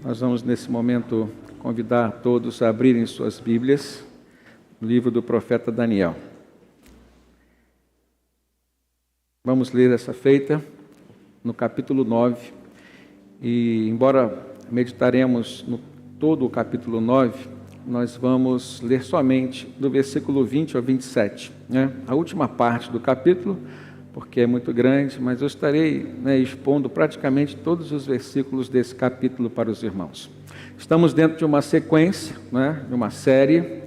Nós vamos, nesse momento, convidar todos a abrirem suas Bíblias, no livro do profeta Daniel. Vamos ler essa feita no capítulo 9, e embora meditaremos no todo o capítulo 9, nós vamos ler somente do versículo 20 ao 27, a última parte do capítulo, porque é muito grande, mas eu estarei expondo praticamente todos os versículos desse capítulo para os irmãos. Estamos dentro de uma sequência, de uma série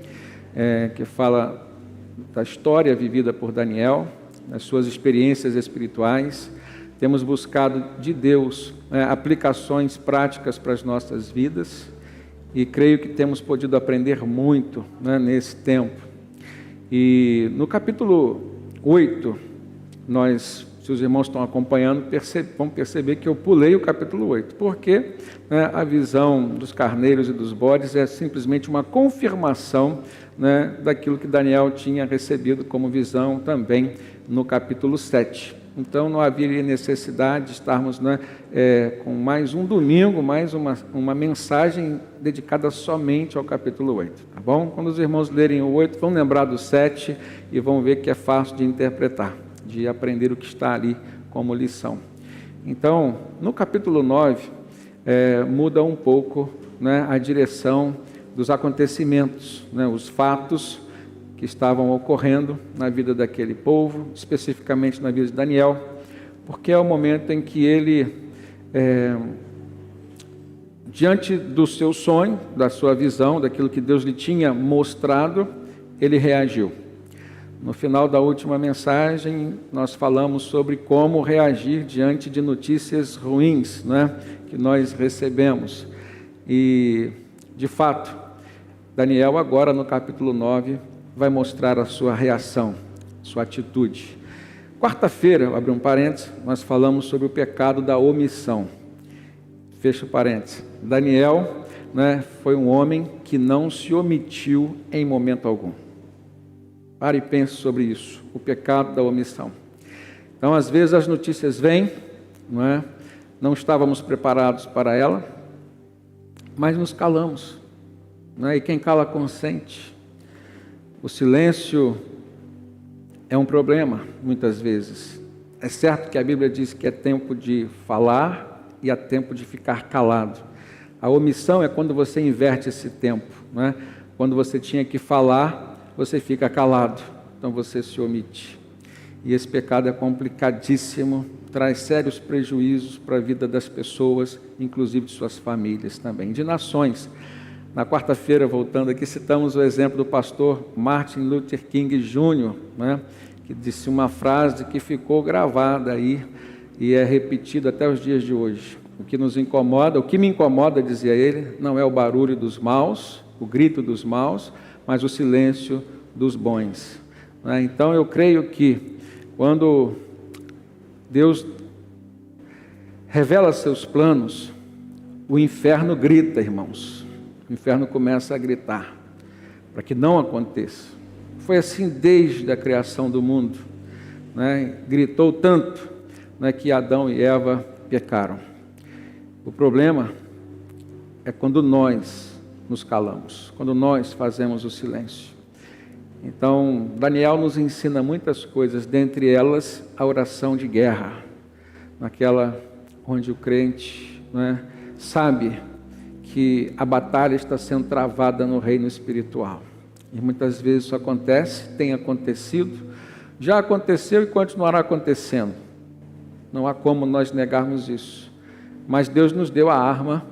que fala da história vivida por Daniel, das suas experiências espirituais. Temos buscado de Deus aplicações práticas para as nossas vidas, e creio que temos podido aprender muito nesse tempo. E no capítulo 8, se os irmãos estão acompanhando, vão perceber que eu pulei o capítulo 8, porque a visão dos carneiros e dos bodes é simplesmente uma confirmação daquilo que Daniel tinha recebido como visão também no capítulo 7. Então não haveria necessidade de estarmos com mais um domingo, mais uma mensagem dedicada somente ao capítulo 8, tá bom? Quando os irmãos lerem o 8, vão lembrar do 7 e vão ver que é fácil de interpretar, de aprender o que está ali como lição. Então, no capítulo 9, muda um pouco a direção dos acontecimentos, os fatos que estavam ocorrendo na vida daquele povo, especificamente na vida de Daniel, porque é o momento em que ele, diante do seu sonho, da sua visão, daquilo que Deus lhe tinha mostrado, ele reagiu. No final da última mensagem, nós falamos sobre como reagir diante de notícias ruins que nós recebemos. E, de fato, Daniel agora no capítulo 9 vai mostrar a sua reação, sua atitude. Quarta-feira, abre um parênteses, nós falamos sobre o pecado da omissão. Fecha o parênteses. Daniel foi um homem que não se omitiu em momento algum. Pare e pense sobre isso, o pecado da omissão. Então, às vezes as notícias vêm, não estávamos preparados para ela, mas nos calamos, e quem cala consente. O silêncio é um problema, muitas vezes. É certo que a Bíblia diz que é tempo de falar e é tempo de ficar calado. A omissão é quando você inverte esse tempo, Quando você tinha que falar, você fica calado, então você se omite. E esse pecado é complicadíssimo, traz sérios prejuízos para a vida das pessoas, inclusive de suas famílias também, de nações. Na quarta-feira, voltando aqui, citamos o exemplo do pastor Martin Luther King Jr., que disse uma frase que ficou gravada aí e é repetida até os dias de hoje. O que me incomoda, dizia ele, não é o barulho dos maus, o grito dos maus, mas o silêncio dos bons. Então eu creio que quando Deus revela seus planos, o inferno grita, irmãos. O inferno começa a gritar, para que não aconteça. Foi assim desde a criação do mundo. Gritou tanto que Adão e Eva pecaram. O problema é quando nós nos calamos, quando nós fazemos o silêncio. Então, Daniel nos ensina muitas coisas, dentre elas a oração de guerra, naquela onde o crente sabe que a batalha está sendo travada no reino espiritual. E muitas vezes isso acontece, tem acontecido, já aconteceu e continuará acontecendo. Não há como nós negarmos isso. Mas Deus nos deu armas,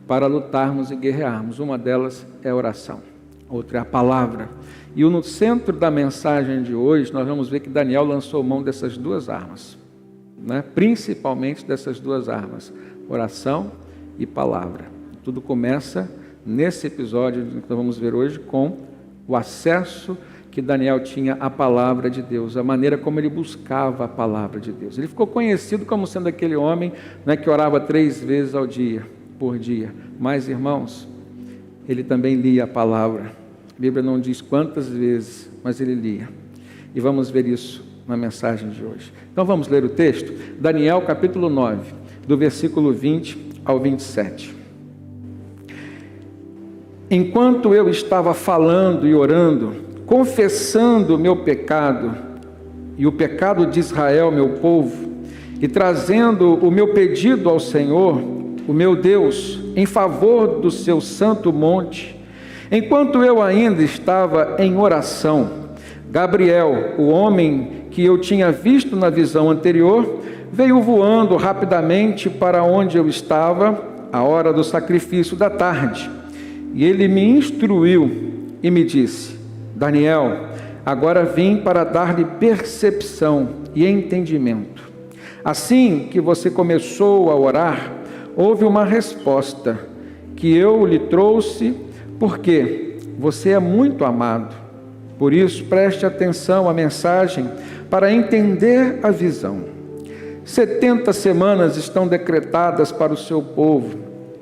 para lutarmos e guerrearmos. Uma delas é a oração, outra é a palavra. E no centro da mensagem de hoje, nós vamos ver que Daniel lançou mão dessas duas armas, principalmente dessas duas armas, oração e palavra. Tudo começa nesse episódio que nós vamos ver hoje com o acesso que Daniel tinha à palavra de Deus, a maneira como ele buscava a palavra de Deus. Ele ficou conhecido como sendo aquele homem que orava 3 vezes por dia. Mas, irmãos, ele também lia a palavra. A Bíblia não diz quantas vezes, mas ele lia. E vamos ver isso na mensagem de hoje. Então vamos ler o texto? Daniel capítulo 9, do versículo 20 ao 27. Enquanto eu estava falando e orando, confessando o meu pecado e o pecado de Israel, meu povo, e trazendo o meu pedido ao Senhor, o meu Deus, em favor do seu santo monte, enquanto eu ainda estava em oração, Gabriel, o homem que eu tinha visto na visão anterior, veio voando rapidamente para onde eu estava, à hora do sacrifício da tarde. E ele me instruiu e me disse: Daniel, agora vim para dar-lhe percepção e entendimento. Assim que você começou a orar, houve uma resposta que eu lhe trouxe, porque você é muito amado. Por isso, preste atenção à mensagem para entender a visão. 70 semanas estão decretadas para o seu povo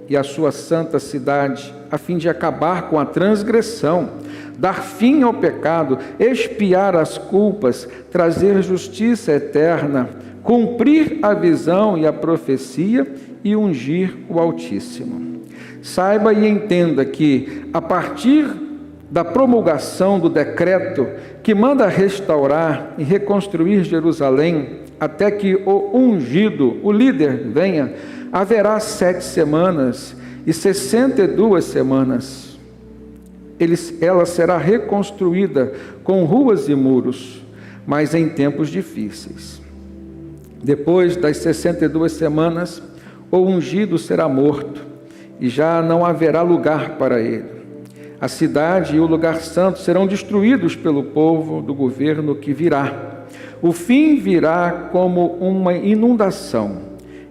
e a sua santa cidade, a fim de acabar com a transgressão, dar fim ao pecado, expiar as culpas, trazer justiça eterna, cumprir a visão e a profecia e ungir o Altíssimo. Saiba e entenda que, a partir da promulgação do decreto que manda restaurar e reconstruir Jerusalém, até que o ungido, o líder, venha, haverá 7 semanas e 62 semanas. Ela será reconstruída com ruas e muros, mas em tempos difíceis. Depois das 62 semanas, o ungido será morto, e já não haverá lugar para ele. A cidade e o lugar santo serão destruídos pelo povo do governo que virá. O fim virá como uma inundação.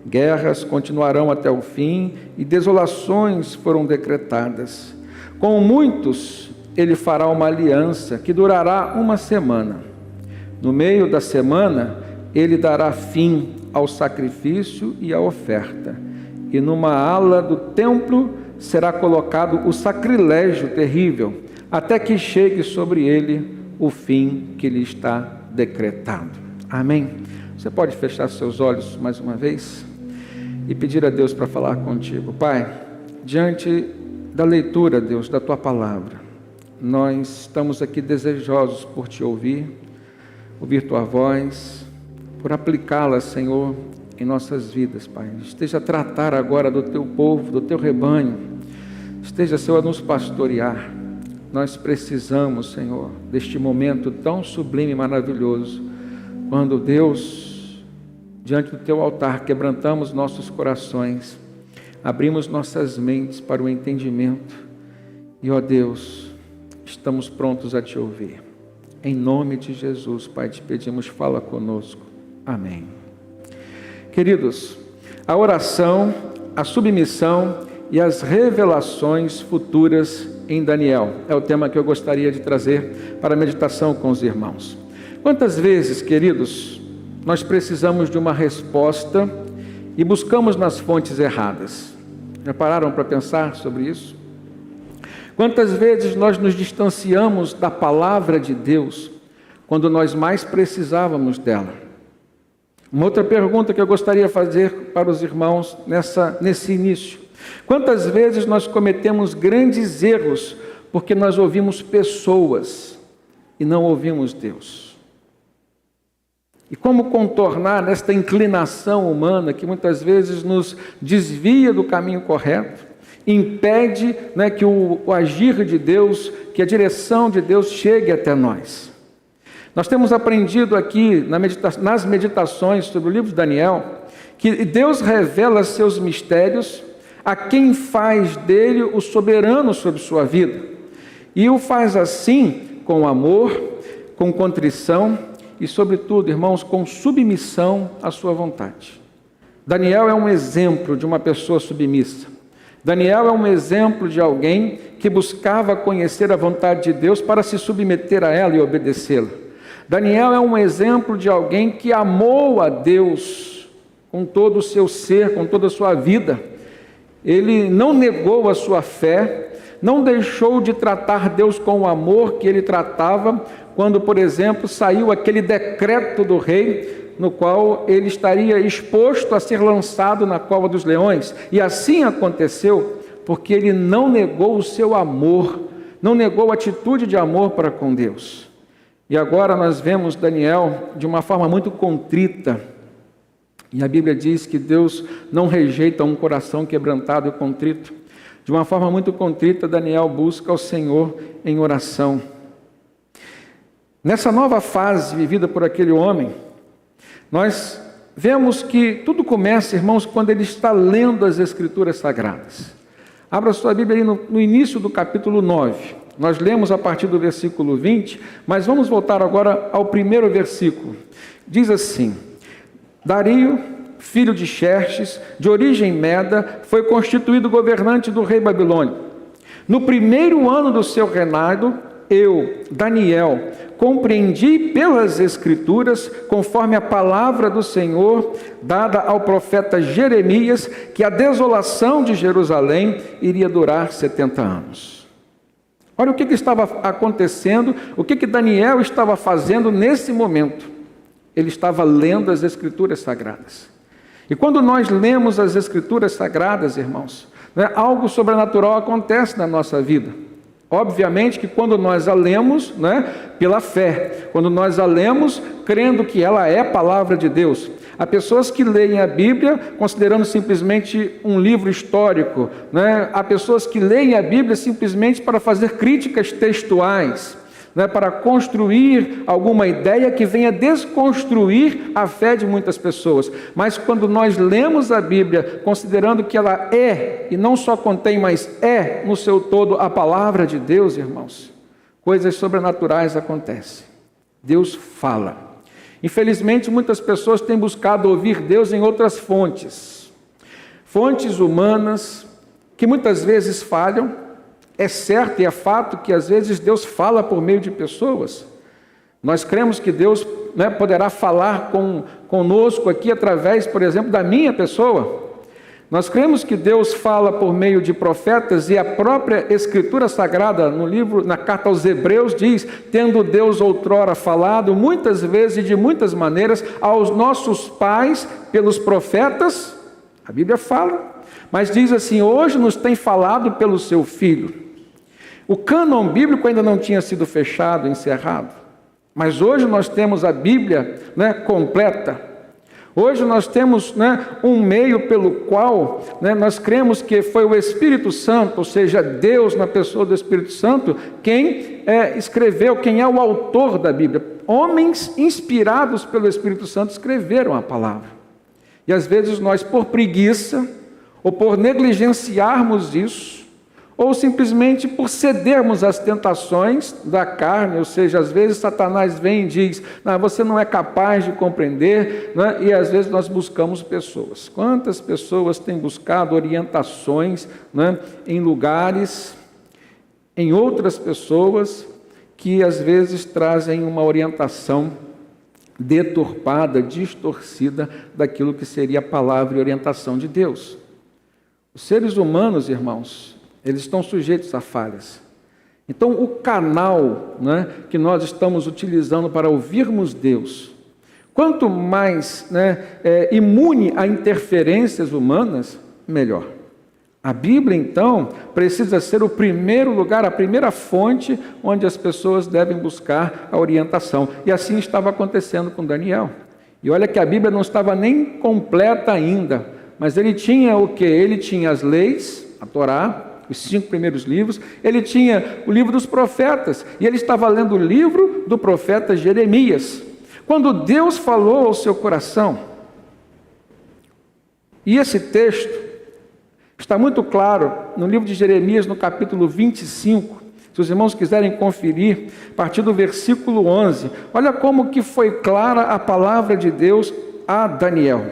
Guerras continuarão até o fim e desolações foram decretadas. Com muitos ele fará uma aliança que durará 1 semana. No meio da semana, ele dará fim ao sacrifício e à oferta. E numa ala do templo será colocado o sacrilégio terrível, até que chegue sobre ele o fim que lhe está decretado. Amém? Você pode fechar seus olhos mais uma vez e pedir a Deus para falar contigo. Pai, diante da leitura, Deus, da Tua Palavra, nós estamos aqui desejosos por Te ouvir Tua voz, por aplicá-la, Senhor, em nossas vidas, Pai. Esteja a tratar agora do Teu povo, do Teu rebanho. Esteja, Senhor, a nos pastorear. Nós precisamos, Senhor, deste momento tão sublime e maravilhoso, quando, Deus, diante do Teu altar, quebrantamos nossos corações, abrimos nossas mentes para o entendimento e, ó Deus, estamos prontos a Te ouvir. Em nome de Jesus, Pai, Te pedimos, fala conosco. Amém. Queridos, a oração, a submissão e as revelações futuras em Daniel é o tema que eu gostaria de trazer para a meditação com os irmãos. Quantas vezes, queridos, nós precisamos de uma resposta e buscamos nas fontes erradas? Já pararam para pensar sobre isso? Quantas vezes nós nos distanciamos da palavra de Deus quando nós mais precisávamos dela? Uma outra pergunta que eu gostaria de fazer para os irmãos nesse início: quantas vezes nós cometemos grandes erros porque nós ouvimos pessoas e não ouvimos Deus? E como contornar esta inclinação humana que muitas vezes nos desvia do caminho correto, impede, que o agir de Deus, que a direção de Deus chegue até nós? Nós temos aprendido aqui nas meditações sobre o livro de Daniel, que Deus revela seus mistérios a quem faz dele o soberano sobre sua vida. E o faz assim com amor, com contrição e, sobretudo, irmãos, com submissão à sua vontade. Daniel é um exemplo de uma pessoa submissa. Daniel é um exemplo de alguém que buscava conhecer a vontade de Deus para se submeter a ela e obedecê-la. Daniel é um exemplo de alguém que amou a Deus com todo o seu ser, com toda a sua vida. Ele não negou a sua fé, não deixou de tratar Deus com o amor que ele tratava quando, por exemplo, saiu aquele decreto do rei no qual ele estaria exposto a ser lançado na cova dos leões. E assim aconteceu, porque ele não negou o seu amor, não negou a atitude de amor para com Deus. E agora nós vemos Daniel de uma forma muito contrita. E a Bíblia diz que Deus não rejeita um coração quebrantado e contrito. De uma forma muito contrita, Daniel busca ao Senhor em oração. Nessa nova fase vivida por aquele homem, nós vemos que tudo começa, irmãos, quando ele está lendo as Escrituras Sagradas. Abra sua Bíblia aí no início do capítulo 9. Nós lemos a partir do versículo 20, mas vamos voltar agora ao primeiro versículo. Diz assim: Dario, filho de Xerxes, de origem meda, foi constituído governante do rei babilônio. No primeiro ano do seu reinado, eu, Daniel, compreendi pelas Escrituras, conforme a palavra do Senhor, dada ao profeta Jeremias, que a desolação de Jerusalém iria durar 70 anos. Olha o que estava acontecendo, o que Daniel estava fazendo nesse momento. Ele estava lendo as Escrituras Sagradas. E quando nós lemos as Escrituras Sagradas, irmãos, algo sobrenatural acontece na nossa vida. Obviamente que quando nós a lemos, pela fé, quando nós a lemos crendo que ela é a palavra de Deus. Há pessoas que leem a Bíblia considerando simplesmente um livro histórico, Há pessoas que leem a Bíblia simplesmente para fazer críticas textuais, para construir alguma ideia que venha desconstruir a fé de muitas pessoas. Mas quando nós lemos a Bíblia, considerando que ela é, e não só contém, mas é no seu todo a palavra de Deus, irmãos, coisas sobrenaturais acontecem. Deus fala. Infelizmente, muitas pessoas têm buscado ouvir Deus em outras fontes. Fontes humanas, que muitas vezes falham. É certo e é fato que às vezes Deus fala por meio de pessoas. Nós cremos que Deus poderá falar conosco aqui através, por exemplo, da minha pessoa. Nós cremos que Deus fala por meio de profetas, e a própria Escritura Sagrada, na carta aos Hebreus, diz: tendo Deus outrora falado, muitas vezes e de muitas maneiras, aos nossos pais pelos profetas. A Bíblia fala, mas diz assim: hoje nos tem falado pelo seu Filho. O cânon bíblico ainda não tinha sido fechado, encerrado. Mas hoje nós temos a Bíblia completa. Hoje nós temos um meio pelo qual nós cremos que foi o Espírito Santo, ou seja, Deus na pessoa do Espírito Santo, quem escreveu, quem é o autor da Bíblia. Homens inspirados pelo Espírito Santo escreveram a palavra. E às vezes nós, por preguiça, ou por negligenciarmos isso, ou simplesmente por cedermos às tentações da carne, ou seja, às vezes Satanás vem e diz: não, você não é capaz de compreender, e às vezes nós buscamos pessoas. Quantas pessoas têm buscado orientações em lugares, em outras pessoas, que às vezes trazem uma orientação deturpada, distorcida daquilo que seria a palavra e orientação de Deus. Os seres humanos, irmãos, eles estão sujeitos a falhas. Então, o canal que nós estamos utilizando para ouvirmos Deus, quanto mais imune a interferências humanas, melhor. A Bíblia, então, precisa ser o primeiro lugar, a primeira fonte onde as pessoas devem buscar a orientação. E assim estava acontecendo com Daniel. E olha que a Bíblia não estava nem completa ainda, mas ele tinha o quê? Ele tinha as leis, a Torá, os 5 primeiros livros, ele tinha o livro dos profetas, e ele estava lendo o livro do profeta Jeremias. Quando Deus falou ao seu coração, e esse texto está muito claro no livro de Jeremias, no capítulo 25, se os irmãos quiserem conferir, a partir do versículo 11, olha como que foi clara a palavra de Deus a Daniel.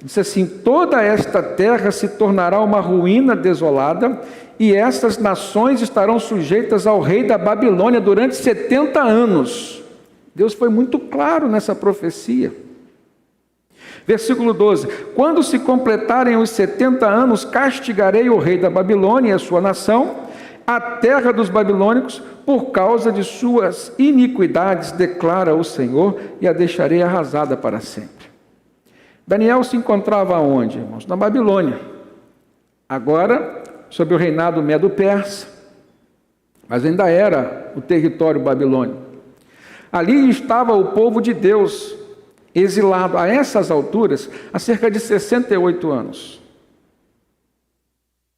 Diz assim: toda esta terra se tornará uma ruína desolada, e estas nações estarão sujeitas ao rei da Babilônia durante 70 anos. Deus foi muito claro nessa profecia. Versículo 12: quando se completarem os 70 anos, castigarei o rei da Babilônia e a sua nação, a terra dos babilônicos, por causa de suas iniquidades, declara o Senhor, e a deixarei arrasada para sempre. Daniel se encontrava onde, irmãos? Na Babilônia. Agora, sob o reinado medo-persa, mas ainda era o território babilônico. Ali estava o povo de Deus, exilado a essas alturas, há cerca de 68 anos.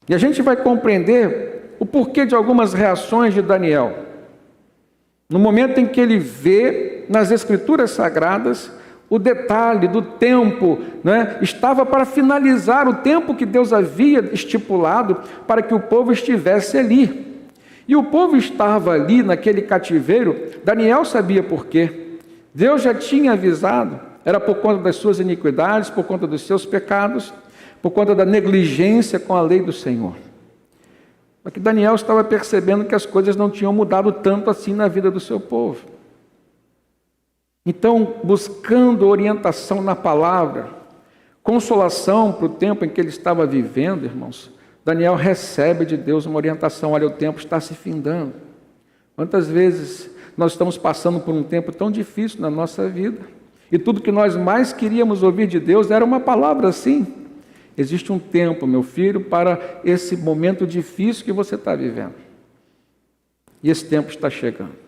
E a gente vai compreender o porquê de algumas reações de Daniel. No momento em que ele vê nas Escrituras Sagradas o detalhe do tempo, né? Estava para finalizar o tempo que Deus havia estipulado para que o povo estivesse ali. E o povo estava ali naquele cativeiro. Daniel sabia por quê. Deus já tinha avisado. Era por conta das suas iniquidades, por conta dos seus pecados, por conta da negligência com a lei do Senhor. Mas que Daniel estava percebendo que as coisas não tinham mudado tanto assim na vida do seu povo. Então, buscando orientação na palavra, consolação para o tempo em que ele estava vivendo, irmãos, Daniel recebe de Deus uma orientação. Olha, o tempo está se findando. Quantas vezes nós estamos passando por um tempo tão difícil na nossa vida, e tudo que nós mais queríamos ouvir de Deus era uma palavra assim: existe um tempo, meu filho, para esse momento difícil que você está vivendo. E esse tempo está chegando.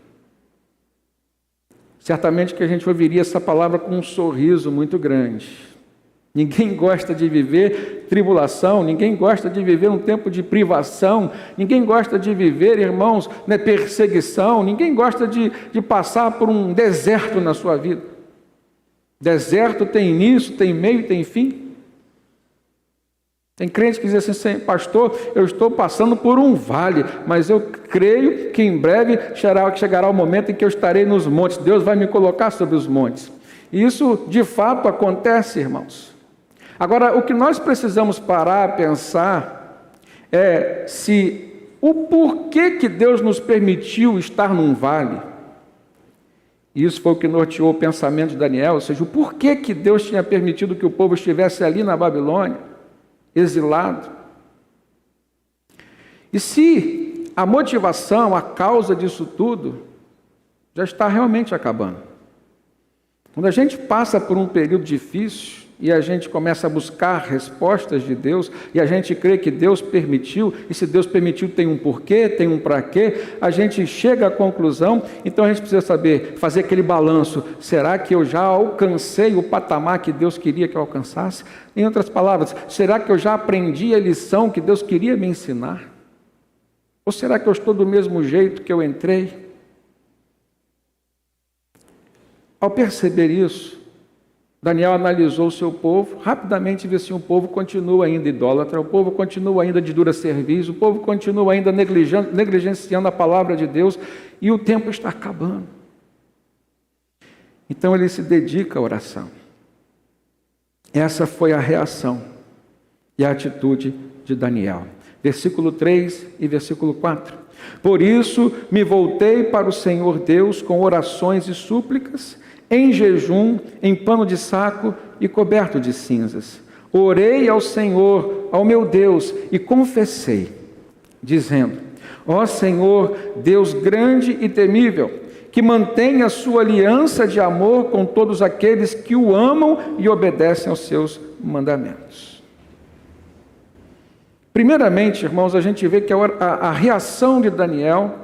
Certamente que a gente ouviria essa palavra com um sorriso muito grande. Ninguém gosta de viver tribulação, ninguém gosta de viver um tempo de privação, ninguém gosta de viver, irmãos, perseguição, ninguém gosta de passar por um deserto na sua vida. Deserto tem início, tem meio, tem fim. Tem crente que diz assim: pastor, eu estou passando por um vale, mas eu creio que em breve chegará o momento em que eu estarei nos montes. Deus vai me colocar sobre os montes. E isso de fato acontece, irmãos. Agora, o que nós precisamos parar a pensar é se o porquê que Deus nos permitiu estar num vale. E isso foi o que norteou o pensamento de Daniel, ou seja, o porquê que Deus tinha permitido que o povo estivesse ali na Babilônia, exilado. E se a motivação, a causa disso tudo, já está realmente acabando. Quando a gente passa por um período difícil e a gente começa a buscar respostas de Deus, e a gente crê que Deus permitiu, e se Deus permitiu tem um porquê, tem um para quê, a gente chega à conclusão. Então a gente precisa saber, fazer aquele balanço: será que eu já alcancei o patamar que Deus queria que eu alcançasse? Em outras palavras, será que eu já aprendi a lição que Deus queria me ensinar? Ou será que eu estou do mesmo jeito que eu entrei? Ao perceber isso, Daniel analisou o seu povo, rapidamente viu se o povo continua ainda idólatra, o povo continua ainda de dura serviço, o povo continua ainda negligenciando a palavra de Deus, e o tempo está acabando. Então ele se dedica à oração. Essa foi a reação e a atitude de Daniel. Versículo 3 e versículo 4. Por isso me voltei para o Senhor Deus com orações e súplicas, em jejum, em pano de saco e coberto de cinzas. Orei ao Senhor, ao meu Deus, e confessei, dizendo: ó Senhor, Deus grande e temível, que mantém a sua aliança de amor com todos aqueles que o amam e obedecem aos seus mandamentos. Primeiramente, irmãos, a gente vê que a reação de Daniel,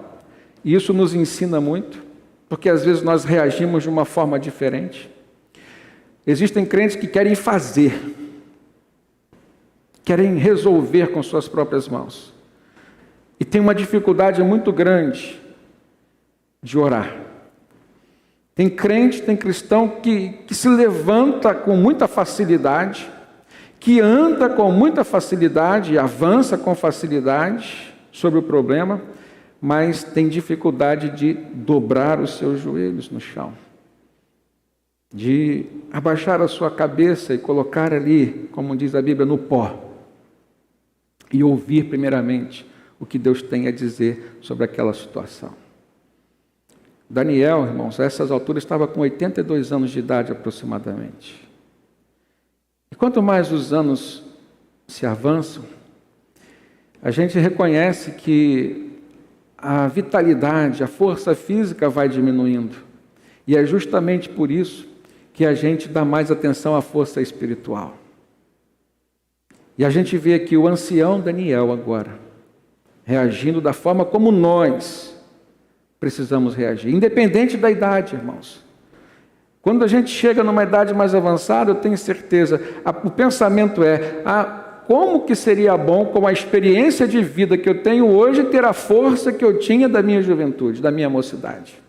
e isso nos ensina muito, porque às vezes nós reagimos de uma forma diferente. Existem crentes que querem fazer, querem resolver com suas próprias mãos, e tem uma dificuldade muito grande de orar. Tem crente, tem cristão que se levanta com muita facilidade, que anda com muita facilidade, avança com facilidade sobre o problema, mas tem dificuldade de dobrar os seus joelhos no chão, de abaixar a sua cabeça e colocar ali, como diz a Bíblia, no pó, e ouvir primeiramente o que Deus tem a dizer sobre aquela situação. Daniel, irmãos, a essas alturas estava com 82 anos de idade aproximadamente. E quanto mais os anos se avançam, a gente reconhece que a vitalidade, a força física vai diminuindo. E é justamente por isso que a gente dá mais atenção à força espiritual. E a gente vê aqui o ancião Daniel agora, reagindo da forma como nós precisamos reagir, independente da idade, irmãos. Quando a gente chega numa idade mais avançada, eu tenho certeza, o pensamento é, como que seria bom, com a experiência de vida que eu tenho hoje, ter a força que eu tinha da minha juventude, da minha mocidade.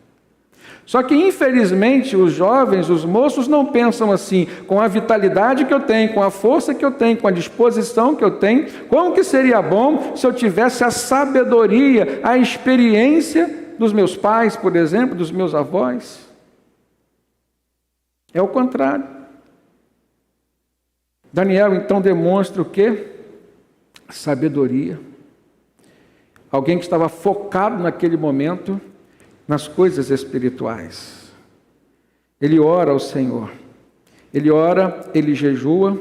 Só que, infelizmente, os jovens, os moços não pensam assim, com a vitalidade que eu tenho, com a força que eu tenho, com a disposição que eu tenho, como que seria bom se eu tivesse a sabedoria, a experiência dos meus pais, por exemplo, dos meus avós. É o contrário. Daniel, então, demonstra o quê? Sabedoria. Alguém que estava focado naquele momento nas coisas espirituais. Ele ora ao Senhor. Ele ora, ele jejua.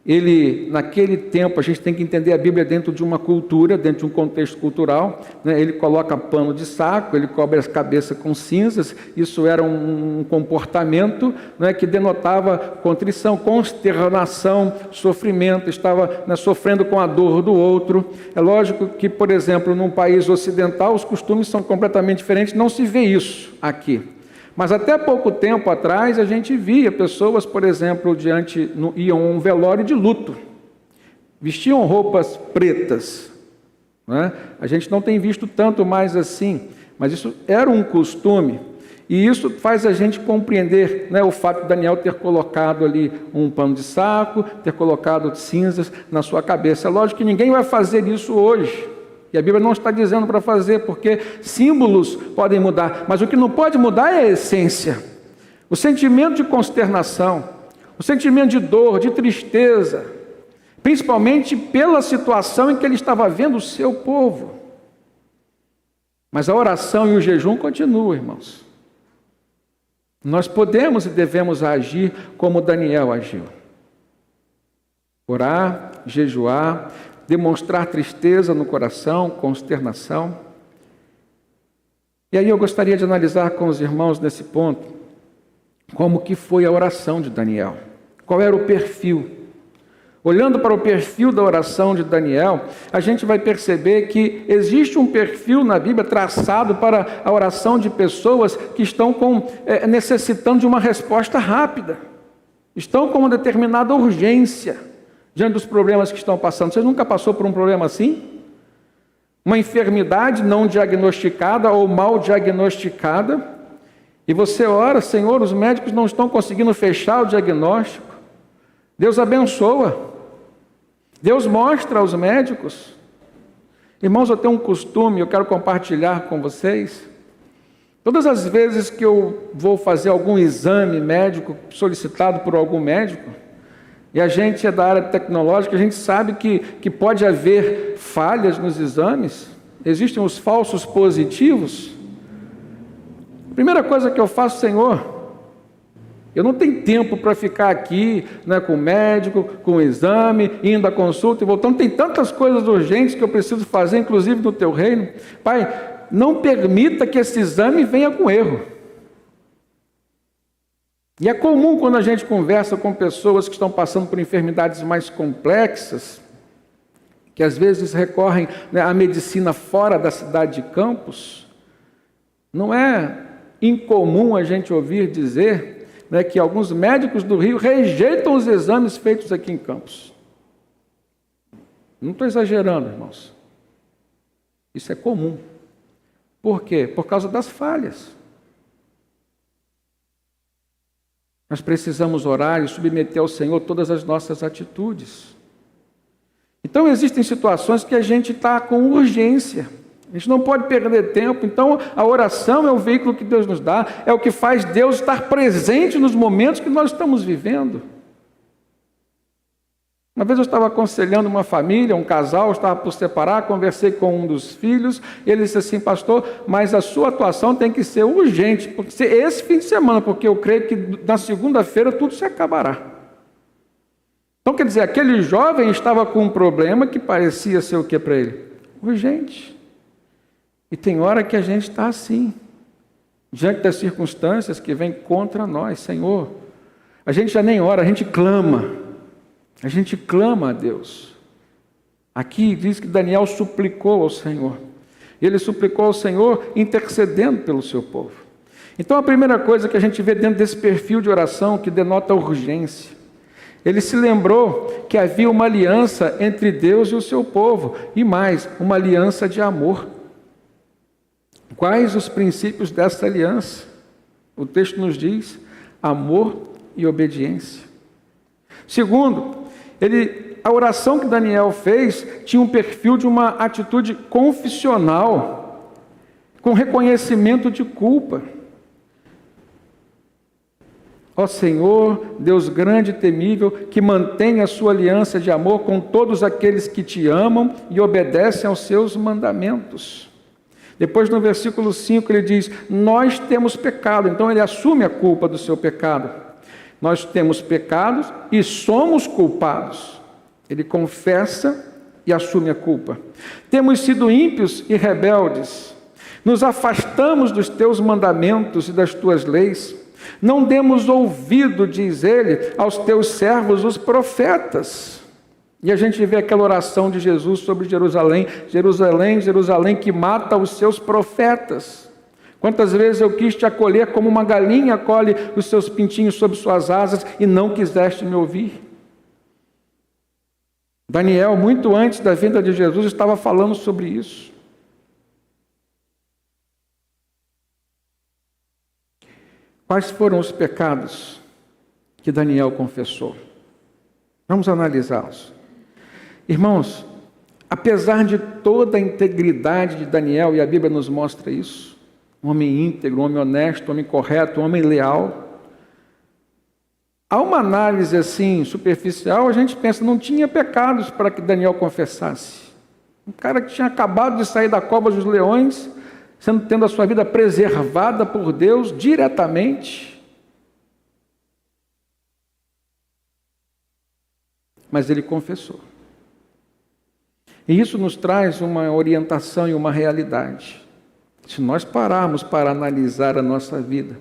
Ele, naquele tempo, a gente tem que entender a Bíblia dentro de uma cultura, dentro de um contexto cultural, né? Ele coloca pano de saco, ele cobre a cabeça com cinzas. Isso era um comportamento, né, que denotava contrição, consternação, sofrimento, estava, né, sofrendo com a dor do outro. É lógico que, por exemplo, num país ocidental, os costumes são completamente diferentes, não se vê isso aqui. Mas até pouco tempo atrás a gente via pessoas, por exemplo, iam a um velório de luto, vestiam roupas pretas, né? A gente não tem visto tanto mais assim, mas isso era um costume, e isso faz a gente compreender, né, o fato de Daniel ter colocado ali um pano de saco, ter colocado cinzas na sua cabeça. É lógico que ninguém vai fazer isso hoje. E a Bíblia não está dizendo para fazer, porque símbolos podem mudar, mas o que não pode mudar é a essência. O sentimento de consternação, o sentimento de dor, de tristeza, principalmente pela situação em que ele estava vendo o seu povo. Mas a oração e o jejum continuam, irmãos. Nós podemos e devemos agir como Daniel agiu. Orar, jejuar, demonstrar tristeza no coração, consternação. E aí eu gostaria de analisar com os irmãos nesse ponto, como que foi a oração de Daniel. Qual era o perfil? Olhando para o perfil da oração de Daniel, a gente vai perceber que existe um perfil na Bíblia traçado para a oração de pessoas que estão necessitando de uma resposta rápida. Estão com uma determinada urgência diante dos problemas que estão passando. Você nunca passou por um problema assim? Uma enfermidade não diagnosticada ou mal diagnosticada, e você ora, Senhor, os médicos não estão conseguindo fechar o diagnóstico. Deus abençoa. Deus mostra aos médicos. Irmãos, eu tenho um costume, eu quero compartilhar com vocês. Todas as vezes que eu vou fazer algum exame médico, solicitado por algum médico, e a gente é da área tecnológica, a gente sabe que pode haver falhas nos exames, existem os falsos positivos. A primeira coisa que eu faço, Senhor, eu não tenho tempo para ficar aqui, né, com o médico, com o exame, indo à consulta e voltando. Tem tantas coisas urgentes que eu preciso fazer, inclusive no teu reino. Pai, não permita que esse exame venha com erro. E é comum quando a gente conversa com pessoas que estão passando por enfermidades mais complexas, que às vezes recorrem, né, à medicina fora da cidade de Campos, não é incomum a gente ouvir dizer, né, que alguns médicos do Rio rejeitam os exames feitos aqui em Campos. Não estou exagerando, irmãos. Isso é comum. Por quê? Por causa das falhas. Nós precisamos orar e submeter ao Senhor todas as nossas atitudes. Então, existem situações que a gente está com urgência. A gente não pode perder tempo. Então, a oração é o veículo que Deus nos dá, é o que faz Deus estar presente nos momentos que nós estamos vivendo. Uma vez eu estava aconselhando uma família, um casal, estava por separar, conversei com um dos filhos, e ele disse assim: pastor, mas a sua atuação tem que ser urgente, porque esse fim de semana, porque eu creio que na segunda-feira tudo se acabará. Então, quer dizer, aquele jovem estava com um problema que parecia ser o que para ele? Urgente. E tem hora que a gente está assim, diante das circunstâncias que vêm contra nós. Senhor, A gente já nem ora, a gente clama. A gente clama a Deus. Aqui diz que Daniel suplicou ao Senhor. Ele suplicou ao Senhor intercedendo pelo seu povo. Então a primeira coisa que a gente vê dentro desse perfil de oração que denota urgência. Ele se lembrou que havia uma aliança entre Deus e o seu povo. E mais, uma aliança de amor. Quais os princípios dessa aliança? O texto nos diz: amor e obediência. Segundo, a oração que Daniel fez tinha um perfil de uma atitude confissional, com reconhecimento de culpa. Ó Senhor, Deus grande e temível, que mantém a sua aliança de amor com todos aqueles que te amam e obedecem aos seus mandamentos. Depois, no versículo 5, ele diz: nós temos pecado. Então ele assume a culpa do seu pecado. Nós temos pecados e somos culpados. Ele confessa e assume a culpa. Temos sido ímpios e rebeldes. Nos afastamos dos teus mandamentos e das tuas leis. Não demos ouvido, diz ele, aos teus servos, os profetas. E a gente vê aquela oração de Jesus sobre Jerusalém. Jerusalém, Jerusalém, que mata os seus profetas. Quantas vezes eu quis te acolher como uma galinha acolhe os seus pintinhos sob suas asas e não quiseste me ouvir? Daniel, muito antes da vinda de Jesus, estava falando sobre isso. Quais foram os pecados que Daniel confessou? Vamos analisá-los. Irmãos, apesar de toda a integridade de Daniel, e a Bíblia nos mostra isso, um homem íntegro, um homem honesto, um homem correto, um homem leal. Há uma análise assim, superficial, a gente pensa, não tinha pecados para que Daniel confessasse. Um cara que tinha acabado de sair da cova dos leões, tendo a sua vida preservada por Deus diretamente. Mas ele confessou. E isso nos traz uma orientação e uma realidade. Se nós pararmos para analisar a nossa vida,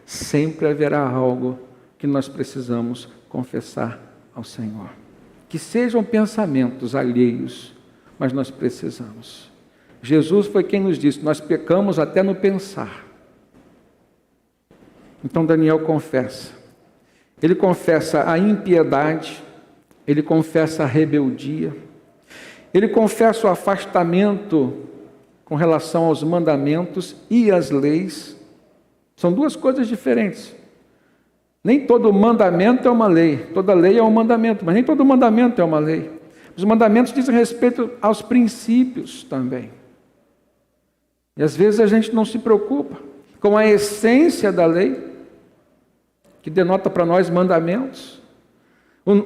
sempre haverá algo que nós precisamos confessar ao Senhor. Que sejam pensamentos alheios, mas nós precisamos. Jesus foi quem nos disse, nós pecamos até no pensar. Então Daniel confessa. Ele confessa a impiedade, ele confessa a rebeldia, ele confessa o afastamento com relação aos mandamentos e às leis. São duas coisas diferentes. Nem todo mandamento é uma lei, toda lei é um mandamento, mas nem todo mandamento é uma lei. Os mandamentos dizem respeito aos princípios também. E às vezes a gente não se preocupa com a essência da lei, que denota para nós mandamentos.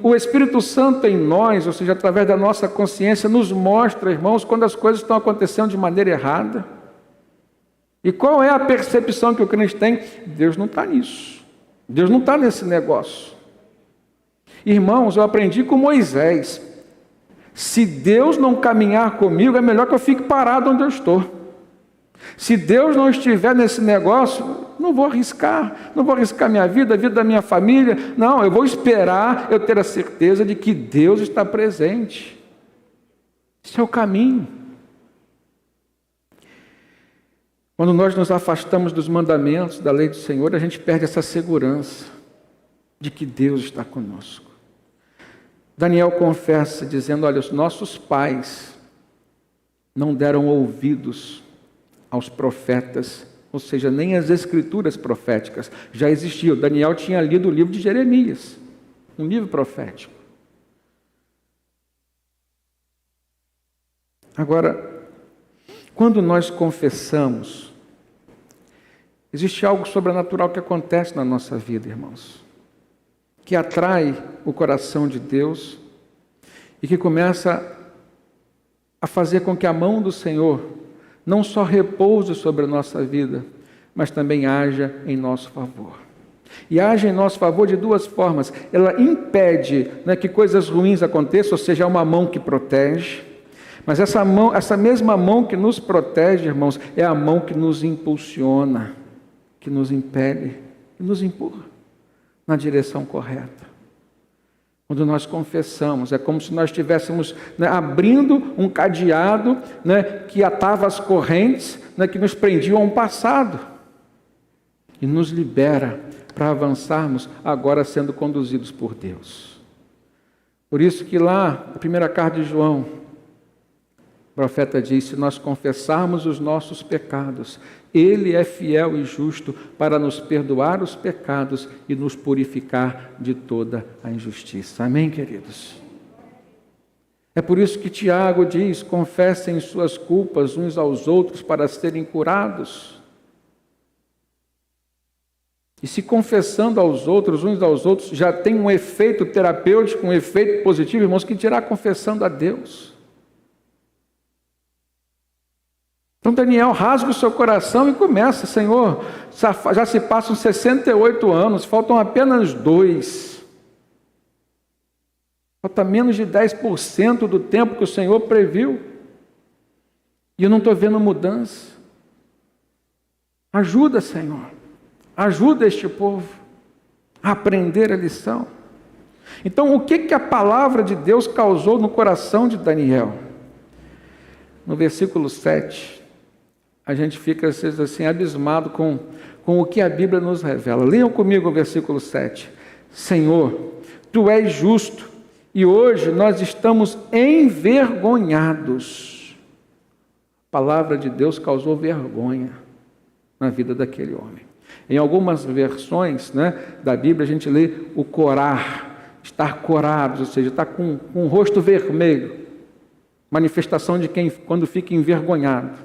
O Espírito Santo em nós, ou seja, através da nossa consciência, nos mostra, irmãos, quando as coisas estão acontecendo de maneira errada. E qual é a percepção que o crente tem? Deus não está nisso. Deus não está nesse negócio. Irmãos, eu aprendi com Moisés. Se Deus não caminhar comigo, é melhor que eu fique parado onde eu estou. Se Deus não estiver nesse negócio, não vou arriscar minha vida, a vida da minha família. Não, eu vou esperar eu ter a certeza de que Deus está presente. Esse é o caminho. Quando nós nos afastamos dos mandamentos, da lei do Senhor, a gente perde essa segurança de que Deus está conosco. Daniel confessa dizendo, olha, os nossos pais não deram ouvidos aos profetas, ou seja, nem as escrituras proféticas já existiam. Daniel tinha lido o livro de Jeremias, um livro profético. Agora, quando nós confessamos, existe algo sobrenatural que acontece na nossa vida, irmãos, que atrai o coração de Deus e que começa a fazer com que a mão do Senhor não só repouse sobre a nossa vida, mas também haja em nosso favor. E age em nosso favor de duas formas. Ela impede, que coisas ruins aconteçam, ou seja, é uma mão que protege. Mas essa mesma mão que nos protege, irmãos, é a mão que nos impulsiona, que nos impele, que nos empurra na direção correta. Quando nós confessamos, é como se nós estivéssemos, abrindo um cadeado, que atava as correntes, que nos prendiam a um passado. E nos libera para avançarmos, agora sendo conduzidos por Deus. Por isso que lá, na primeira carta de João, o profeta diz: se nós confessarmos os nossos pecados, Ele é fiel e justo para nos perdoar os pecados e nos purificar de toda a injustiça. Amém, queridos? É por isso que Tiago diz: confessem suas culpas uns aos outros para serem curados. E se confessando aos outros, uns aos outros, já tem um efeito terapêutico, um efeito positivo, irmãos, que dirá confessando a Deus. Então Daniel rasga o seu coração e começa: Senhor, já se passam 68 anos, faltam apenas 2. Falta menos de 10% do tempo que o Senhor previu. E eu não estou vendo mudança. Ajuda, Senhor. Ajuda este povo a aprender a lição. Então, o que a palavra de Deus causou no coração de Daniel? No versículo 7, a gente fica assim abismado com o que a Bíblia nos revela. Leiam comigo o versículo 7. Senhor, Tu és justo, e hoje nós estamos envergonhados. A palavra de Deus causou vergonha na vida daquele homem. Em algumas versões, da Bíblia, a gente lê o corar, estar corados, ou seja, estar com o rosto vermelho, manifestação de quem quando fica envergonhado.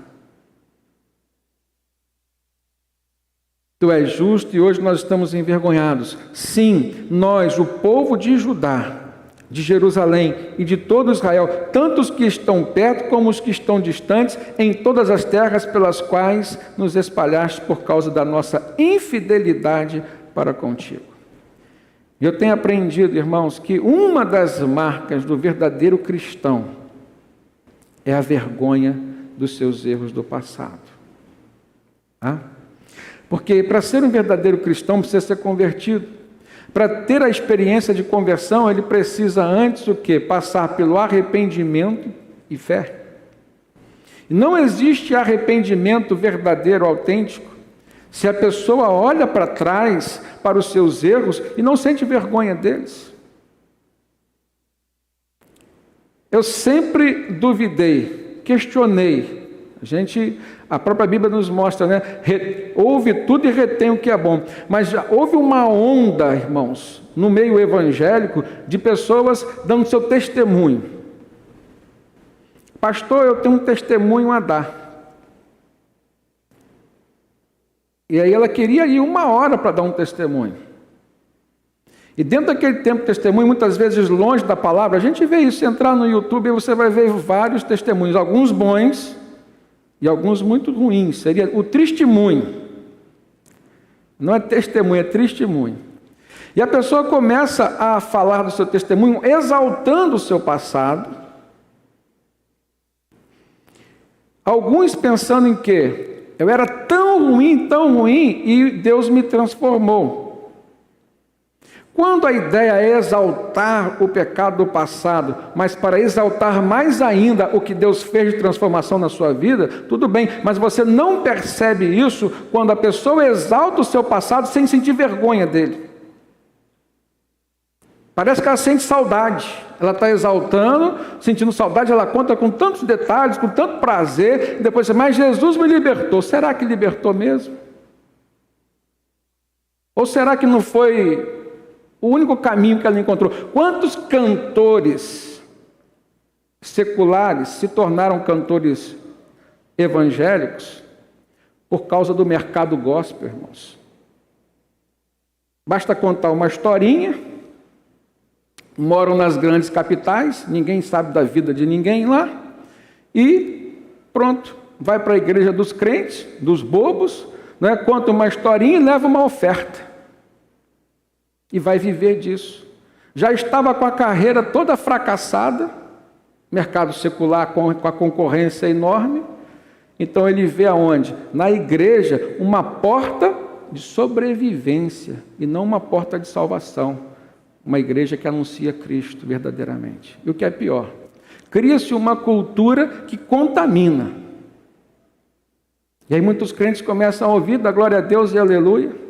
Tu és justo e hoje nós estamos envergonhados. Sim, nós, o povo de Judá, de Jerusalém e de todo Israel, tanto os que estão perto como os que estão distantes, em todas as terras pelas quais nos espalhaste por causa da nossa infidelidade para contigo. E eu tenho aprendido, irmãos, que uma das marcas do verdadeiro cristão é a vergonha dos seus erros do passado. Porque para ser um verdadeiro cristão precisa ser convertido. Para ter a experiência de conversão, ele precisa antes o quê? Passar pelo arrependimento e fé. Não existe arrependimento verdadeiro, autêntico, se a pessoa olha para trás, para os seus erros e não sente vergonha deles. Eu sempre duvidei, questionei. A própria Bíblia nos mostra, ouve tudo e retém o que é bom. Mas já houve uma onda, irmãos, no meio evangélico, de pessoas dando seu testemunho. Pastor, eu tenho um testemunho a dar. E aí ela queria ir 1 hora para dar um testemunho. E dentro daquele tempo de testemunho, muitas vezes longe da palavra, a gente vê isso, entrar no YouTube e você vai ver vários testemunhos, alguns bons, e alguns muito ruins. Seria o testemunho. Não é testemunho, é testemunho. E a pessoa começa a falar do seu testemunho, exaltando o seu passado. Alguns pensando em que eu era tão ruim, e Deus me transformou. Quando a ideia é exaltar o pecado do passado, mas para exaltar mais ainda o que Deus fez de transformação na sua vida, tudo bem, mas você não percebe isso quando a pessoa exalta o seu passado sem sentir vergonha dele. Parece que ela sente saudade, ela está exaltando, sentindo saudade, ela conta com tantos detalhes, com tanto prazer, e depois você, mas Jesus me libertou. Será que libertou mesmo? Ou será que não foi o único caminho que ela encontrou? Quantos cantores seculares se tornaram cantores evangélicos por causa do mercado gospel, irmãos? Basta contar uma historinha, moram nas grandes capitais, ninguém sabe da vida de ninguém lá, e pronto, vai para a igreja dos crentes, dos bobos, conta uma historinha e leva uma oferta. E vai viver disso. Já estava com a carreira toda fracassada, mercado secular com a concorrência enorme. Então ele vê aonde? Na igreja, uma porta de sobrevivência e não uma porta de salvação. Uma igreja que anuncia Cristo verdadeiramente. E o que é pior, cria-se uma cultura que contamina. E aí muitos crentes começam a ouvir da glória a Deus e aleluia,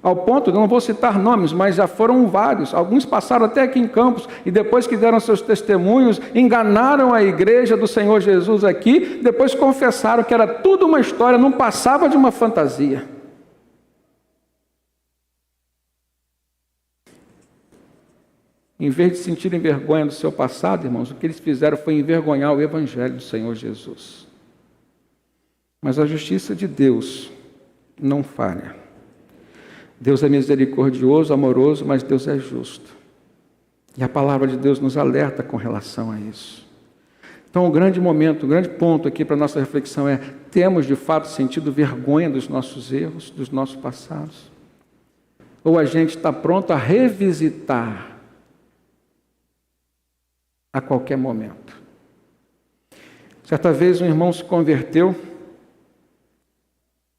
ao ponto, não vou citar nomes, mas já foram vários, alguns passaram até aqui em Campos, e depois que deram seus testemunhos, enganaram a igreja do Senhor Jesus aqui, depois confessaram que era tudo uma história, não passava de uma fantasia. Em vez de sentirem vergonha do seu passado, irmãos, o que eles fizeram foi envergonhar o Evangelho do Senhor Jesus. Mas a justiça de Deus não falha. Deus é misericordioso, amoroso, mas Deus é justo. E a palavra de Deus nos alerta com relação a isso. Então, o grande momento, o grande ponto aqui para a nossa reflexão é: temos de fato sentido vergonha dos nossos erros, dos nossos passados? Ou a gente está pronto a revisitar a qualquer momento? Certa vez um irmão se converteu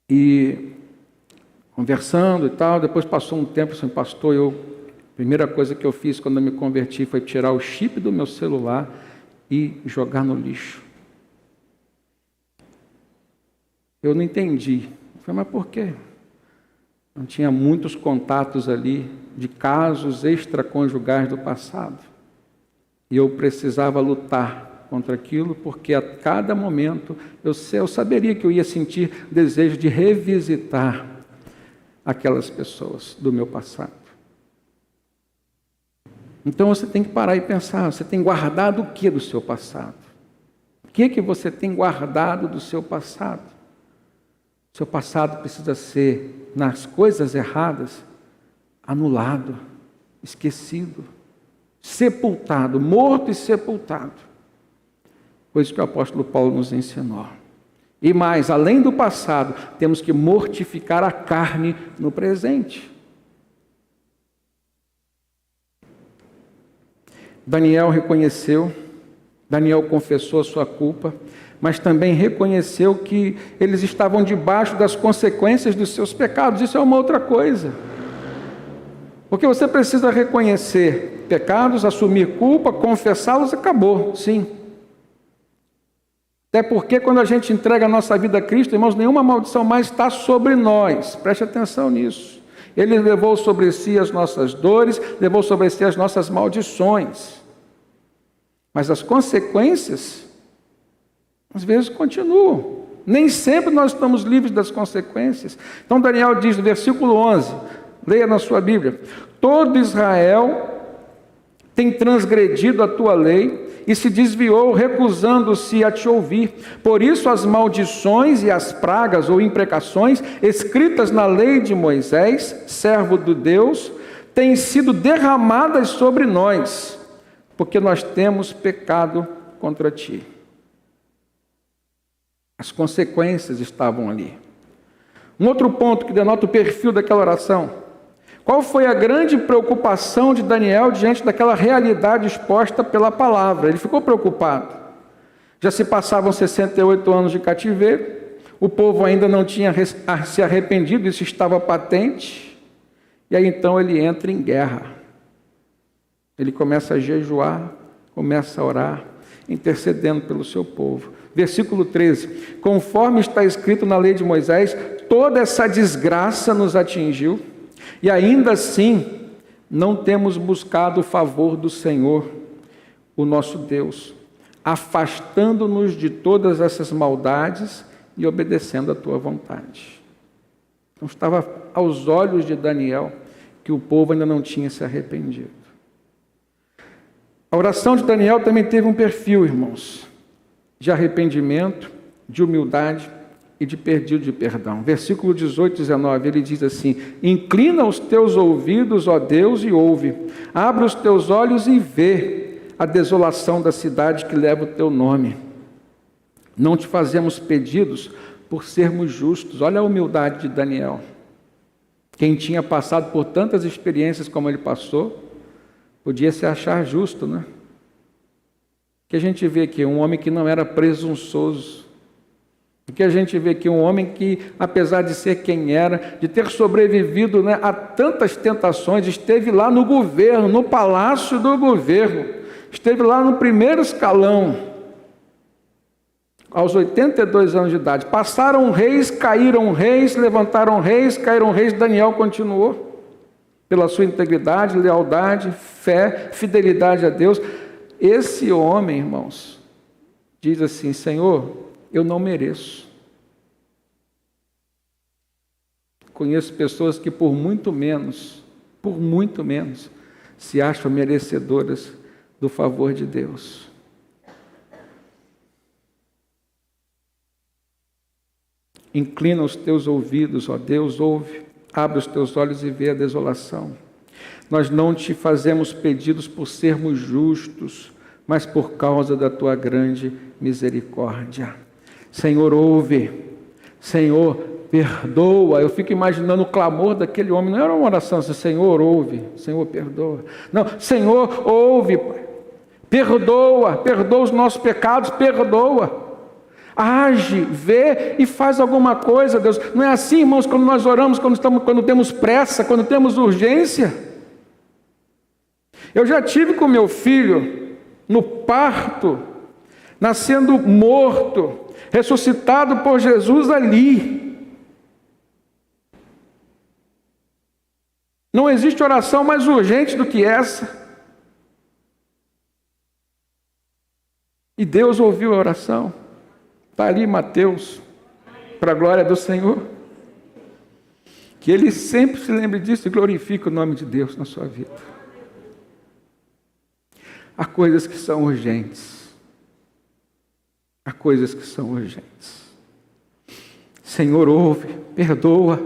e conversando e tal, depois passou um tempo, assim, pastor, a primeira coisa que eu fiz quando eu me converti foi tirar o chip do meu celular e jogar no lixo. Eu não entendi. Eu falei, mas por quê? Não tinha muitos contatos ali de casos extraconjugais do passado. E eu precisava lutar contra aquilo, porque a cada momento eu saberia que eu ia sentir desejo de revisitar aquelas pessoas do meu passado. Então você tem que parar e pensar, você tem guardado o que do seu passado? O que você tem guardado do seu passado? O seu passado precisa ser, nas coisas erradas, anulado, esquecido, sepultado, morto e sepultado. Foi isso que o apóstolo Paulo nos ensinou. E mais, além do passado, temos que mortificar a carne no presente. Daniel confessou a sua culpa, mas também reconheceu que eles estavam debaixo das consequências dos seus pecados. Isso é uma outra coisa. Porque você precisa reconhecer pecados, assumir culpa, confessá-los, acabou, sim. Até porque quando a gente entrega a nossa vida a Cristo, irmãos, nenhuma maldição mais está sobre nós. Preste atenção nisso. Ele levou sobre si as nossas dores, levou sobre si as nossas maldições. Mas as consequências, às vezes, continuam. Nem sempre nós estamos livres das consequências. Então Daniel diz no versículo 11, leia na sua Bíblia: todo Israel tem transgredido a tua lei e se desviou, recusando-se a te ouvir. Por isso as maldições e as pragas ou imprecações escritas na lei de Moisés, servo do Deus, têm sido derramadas sobre nós, porque nós temos pecado contra ti. As consequências estavam ali. Um outro ponto que denota o perfil daquela oração: qual foi a grande preocupação de Daniel diante daquela realidade exposta pela palavra? Ele ficou preocupado. Já se passavam 68 anos de cativeiro, o povo ainda não tinha se arrependido, isso estava patente, e aí então ele entra em guerra. Ele começa a jejuar, começa a orar, intercedendo pelo seu povo. Versículo 13: conforme está escrito na lei de Moisés, toda essa desgraça nos atingiu, e ainda assim, não temos buscado o favor do Senhor, o nosso Deus, afastando-nos de todas essas maldades e obedecendo a tua vontade. Então estava aos olhos de Daniel que o povo ainda não tinha se arrependido. A oração de Daniel também teve um perfil, irmãos, de arrependimento, de humildade e de pedido de perdão. Versículo 18 e 19, ele diz assim: inclina os teus ouvidos, ó Deus, e ouve. Abre os teus olhos e vê a desolação da cidade que leva o teu nome. Não te fazemos pedidos por sermos justos. Olha a humildade de Daniel. Quem tinha passado por tantas experiências como ele passou, podia se achar justo, né? Que a gente vê aqui um homem que não era presunçoso, Porque a gente vê aqui um homem que, apesar de ser quem era, de ter sobrevivido, né, a tantas tentações, esteve lá no governo, no palácio do governo, esteve lá no primeiro escalão, aos 82 anos de idade. Passaram reis, caíram reis, levantaram reis, caíram reis. Daniel continuou, pela sua integridade, lealdade, fé, fidelidade a Deus. Esse homem, irmãos, diz assim: Senhor, eu não mereço. Conheço pessoas que por muito menos, se acham merecedoras do favor de Deus. Inclina os teus ouvidos, ó Deus, ouve, abre os teus olhos e vê a desolação. Nós não te fazemos pedidos por sermos justos, mas por causa da tua grande misericórdia. Senhor, ouve. Senhor, perdoa. Eu fico imaginando o clamor daquele homem. Não era uma oração assim: Senhor, ouve. Senhor, perdoa. Não, Senhor, ouve. Perdoa os nossos pecados, perdoa. Age, vê e faz alguma coisa, Deus. Não é assim, irmãos, quando nós oramos, quando temos pressa, quando temos urgência. Eu já tive com meu filho no parto, nascendo morto, ressuscitado por Jesus ali. Não existe oração mais urgente do que essa. E Deus ouviu a oração. Está ali Mateus, para a glória do Senhor. Que ele sempre se lembre disso e glorifique o nome de Deus na sua vida. Há coisas que são urgentes. Há coisas que são urgentes. Senhor, ouve, perdoa,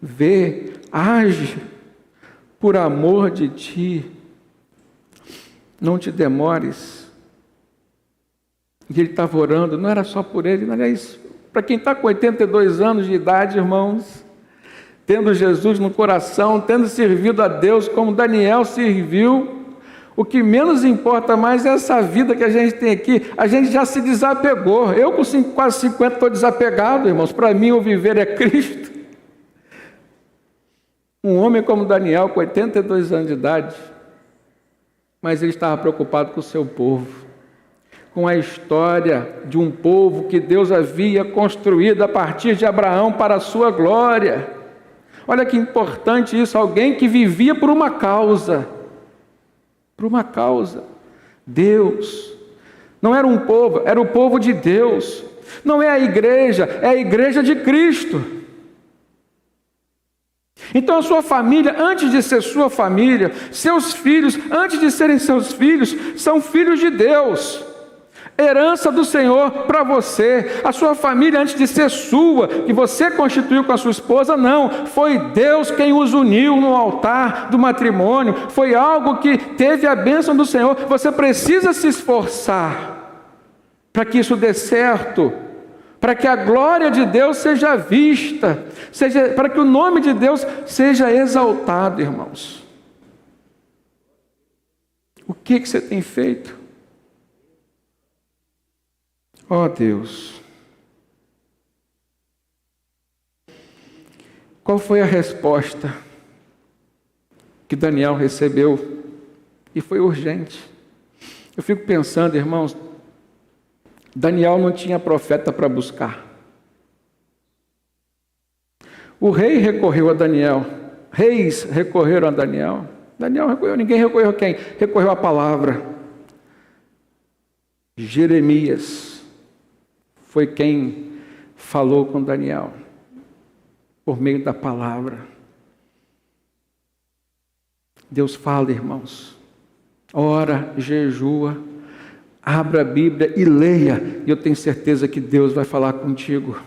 vê, age, por amor de Ti. Não te demores. E ele estava orando, não era só por ele, aliás, para quem está com 82 anos de idade, irmãos, tendo Jesus no coração, tendo servido a Deus como Daniel serviu, o que menos importa mais é essa vida que a gente tem aqui. A gente já se desapegou. Eu com quase 50 estou desapegado, irmãos. Para mim o viver é Cristo. Um homem como Daniel, com 82 anos de idade, mas ele estava preocupado com o seu povo, com a história de um povo que Deus havia construído a partir de Abraão para a sua glória. Olha que importante isso, alguém que vivia por uma causa. Por uma causa. Deus. Não era um povo, era o povo de Deus. Não é a igreja, é a igreja de Cristo. Então a sua família, antes de ser sua família, seus filhos, antes de serem seus filhos, são filhos de Deus. Herança do Senhor para você. A sua família, antes de ser sua, que você constituiu com a sua esposa, não. Foi Deus quem os uniu no altar do matrimônio. Foi algo que teve a bênção do Senhor. Você precisa se esforçar para que isso dê certo, para que a glória de Deus seja vista, para que o nome de Deus seja exaltado, irmãos. O que você tem feito? Ó Deus, qual foi a resposta que Daniel recebeu? E foi urgente. Eu fico pensando, irmãos, Daniel não tinha profeta para buscar. O rei recorreu a Daniel, reis recorreram a Daniel. Daniel recorreu, ninguém recorreu a quem? Recorreu à palavra. Jeremias foi quem falou com Daniel, por meio da palavra. Deus fala, irmãos. Ora, jejua, abra a Bíblia e leia, e eu tenho certeza que Deus vai falar contigo.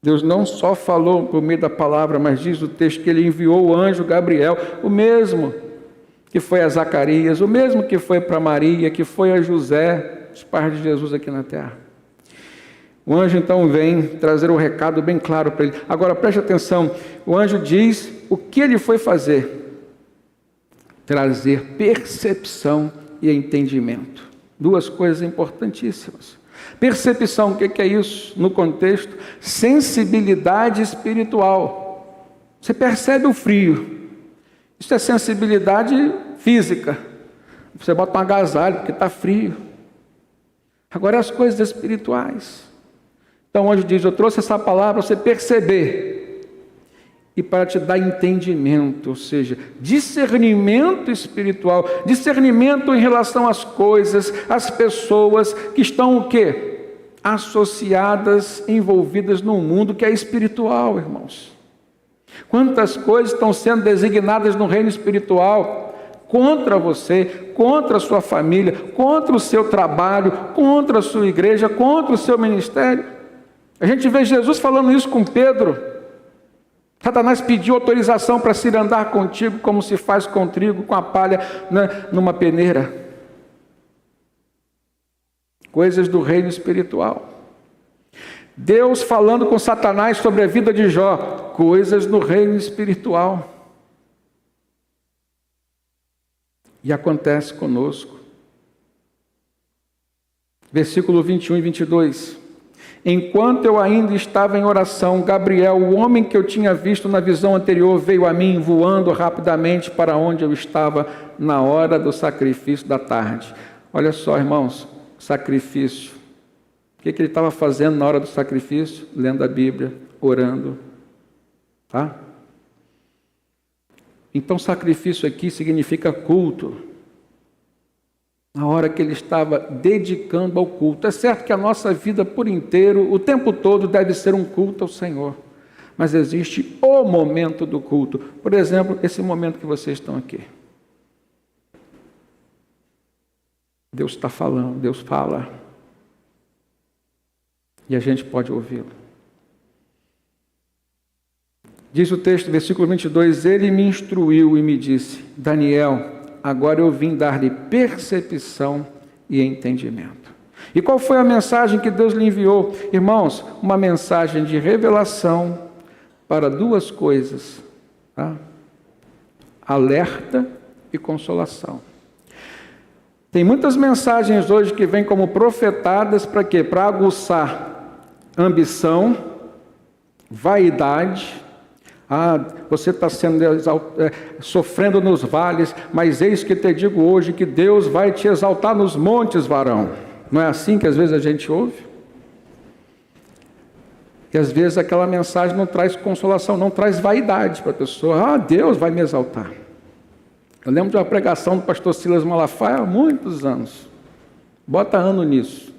Deus não só falou por meio da palavra, mas diz o texto que ele enviou o anjo Gabriel, o mesmo que foi a Zacarias, o mesmo que foi para Maria, que foi a José, os pais de Jesus aqui na terra. O anjo então vem trazer um recado bem claro para ele. Agora preste atenção, o anjo diz o que ele foi fazer: trazer percepção e entendimento. Duas coisas importantíssimas. Percepção, o que é isso? No contexto, sensibilidade espiritual. Você percebe o frio. Isso é sensibilidade física. Você bota um agasalho porque está frio. Agora as coisas espirituais. Então, onde diz, eu trouxe essa palavra para você perceber e para te dar entendimento, ou seja, discernimento espiritual, discernimento em relação às coisas, às pessoas que estão o quê? Associadas, envolvidas num mundo que é espiritual, irmãos. Quantas coisas estão sendo designadas no reino espiritual contra você, contra a sua família, contra o seu trabalho, contra a sua igreja, contra o seu ministério. A gente vê Jesus falando isso com Pedro. Satanás pediu autorização para se andar contigo como se faz com trigo, com a palha, né, numa peneira. Coisas do reino espiritual. Deus falando com Satanás sobre a vida de Jó. Coisas do reino espiritual. E acontece conosco. Versículo 21 e 22. Enquanto eu ainda estava em oração, Gabriel, o homem que eu tinha visto na visão anterior, veio a mim voando rapidamente para onde eu estava na hora do sacrifício da tarde. Olha só, irmãos, sacrifício. O que ele estava fazendo na hora do sacrifício? Lendo a Bíblia, orando. Tá? Então, sacrifício aqui significa culto. Na hora que ele estava dedicando ao culto. É certo que a nossa vida por inteiro, o tempo todo, deve ser um culto ao Senhor. Mas existe o momento do culto. Por exemplo, esse momento que vocês estão aqui. Deus está falando, Deus fala. E a gente pode ouvi-lo. Diz o texto, versículo 22, ele me instruiu e me disse, Daniel, agora eu vim dar-lhe percepção e entendimento. E qual foi a mensagem que Deus lhe enviou? Irmãos, uma mensagem de revelação para duas coisas. Tá? Alerta e consolação. Tem muitas mensagens hoje que vêm como profetadas para quê? Para aguçar ambição, vaidade. Você está sofrendo nos vales, mas eis que te digo hoje que Deus vai te exaltar nos montes, varão. Não é assim que às vezes a gente ouve? E às vezes aquela mensagem não traz consolação, não traz vaidade para a pessoa. Deus vai me exaltar. Eu lembro de uma pregação do pastor Silas Malafaia há muitos anos. Bota ano nisso.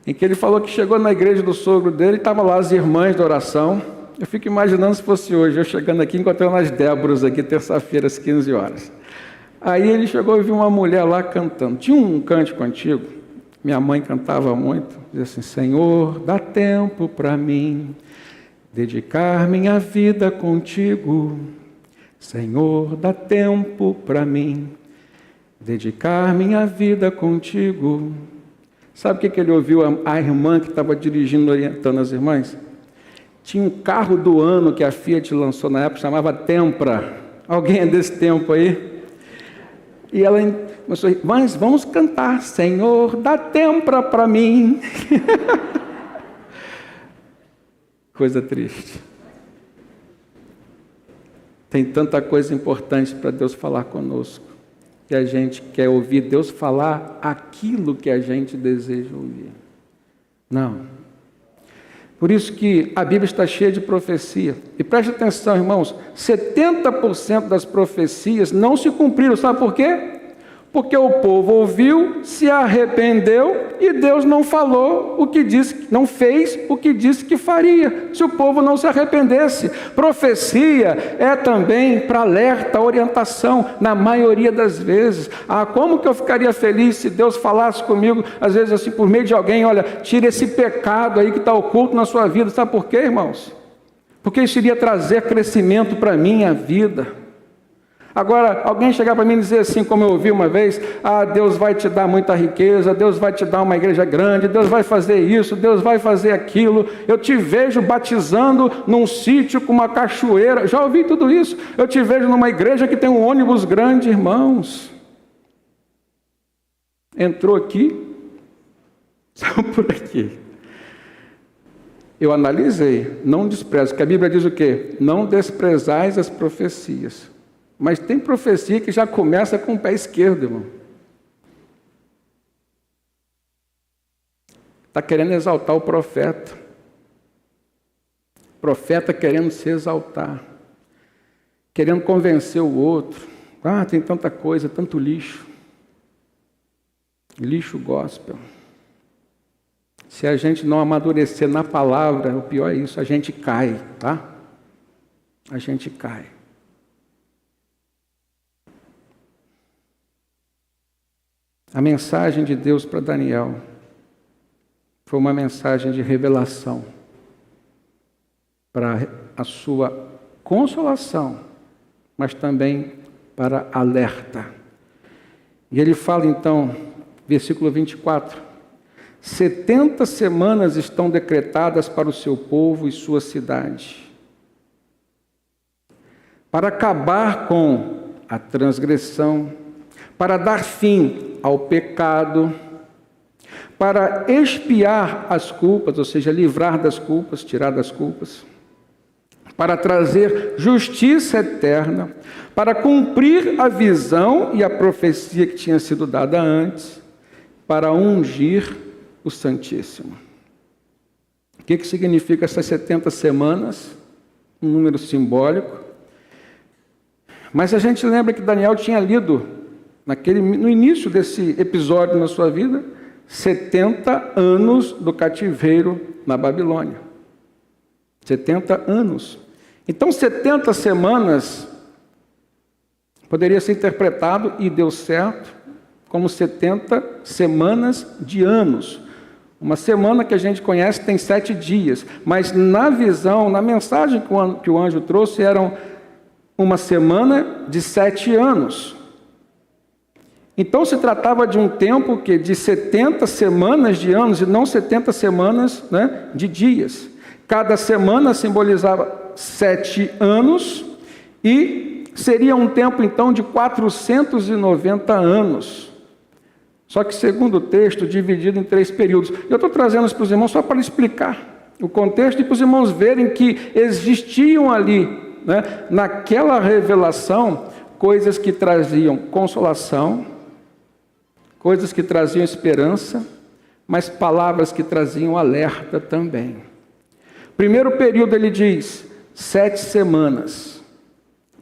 Em que ele falou que chegou na igreja do sogro dele, estavam lá as irmãs de oração. Eu fico imaginando se fosse hoje, eu chegando aqui, encontrando as Déboras aqui, terça-feira, às 15 horas. Aí ele chegou e viu uma mulher lá cantando. Tinha um cântico antigo, minha mãe cantava muito, dizia assim, Senhor, dá tempo para mim, dedicar minha vida contigo. Senhor, dá tempo para mim, dedicar minha vida contigo. Sabe o que ele ouviu a irmã que estava dirigindo, orientando as irmãs? Tinha um carro do ano que a Fiat lançou na época, chamava Tempra. Alguém é desse tempo aí? E ela começou a dizer, mas vamos cantar, Senhor, dá Tempra para mim. Coisa triste. Tem tanta coisa importante para Deus falar conosco, que a gente quer ouvir Deus falar aquilo que a gente deseja ouvir. Não. Por isso que a Bíblia está cheia de profecia. E preste atenção, irmãos, 70% das profecias não se cumpriram. Sabe por quê? Porque o povo ouviu, se arrependeu e Deus não falou o que disse, não fez o que disse que faria, se o povo não se arrependesse. Profecia é também para alerta, orientação, na maioria das vezes. Como que eu ficaria feliz se Deus falasse comigo, às vezes assim, por meio de alguém, olha, tira esse pecado aí que está oculto na sua vida. Sabe por quê, irmãos? Porque isso iria trazer crescimento para a minha vida. Agora, alguém chegar para mim e dizer assim, como eu ouvi uma vez, Deus vai te dar muita riqueza, Deus vai te dar uma igreja grande, Deus vai fazer isso, Deus vai fazer aquilo, eu te vejo batizando num sítio com uma cachoeira, já ouvi tudo isso, eu te vejo numa igreja que tem um ônibus grande, irmãos. entrou aqui, saiu por aqui. Eu analisei, não desprezo, porque a Bíblia diz o quê? Não desprezais as profecias. Mas tem profecia que já começa com o pé esquerdo, irmão. Está querendo exaltar o profeta. O profeta querendo se exaltar. Querendo convencer o outro. Ah, tem tanta coisa, tanto lixo. Lixo gospel. Se a gente não amadurecer na palavra, o pior é isso, a gente cai, tá? A gente cai. A mensagem de Deus para Daniel foi uma mensagem de revelação para a sua consolação, mas também para alerta. E ele fala então, versículo 24, 70 semanas estão decretadas para o seu povo e sua cidade, para acabar com a transgressão, para dar fim ao pecado, para expiar as culpas, ou seja, livrar das culpas, tirar das culpas, para trazer justiça eterna, para cumprir a visão e a profecia que tinha sido dada antes, para ungir o Santíssimo. O que significa essas 70 semanas? Um número simbólico. Mas a gente lembra que Daniel tinha lido, no início desse episódio na sua vida, 70 anos do cativeiro na Babilônia. 70 anos. Então, 70 semanas poderia ser interpretado, e deu certo, como 70 semanas de anos. Uma semana que a gente conhece tem 7 dias, mas na visão, na mensagem que o anjo trouxe, eram uma semana de 7 anos. Então se tratava de um tempo de 70 semanas de anos, e não 70 semanas, de dias. Cada semana simbolizava 7 anos, e seria um tempo então de 490 anos. Só que, segundo o texto, dividido em 3 períodos. Eu estou trazendo isso para os irmãos só para explicar o contexto e para os irmãos verem que existiam ali, naquela revelação, coisas que traziam consolação, coisas que traziam esperança, mas palavras que traziam alerta também. Primeiro período ele diz 7 semanas,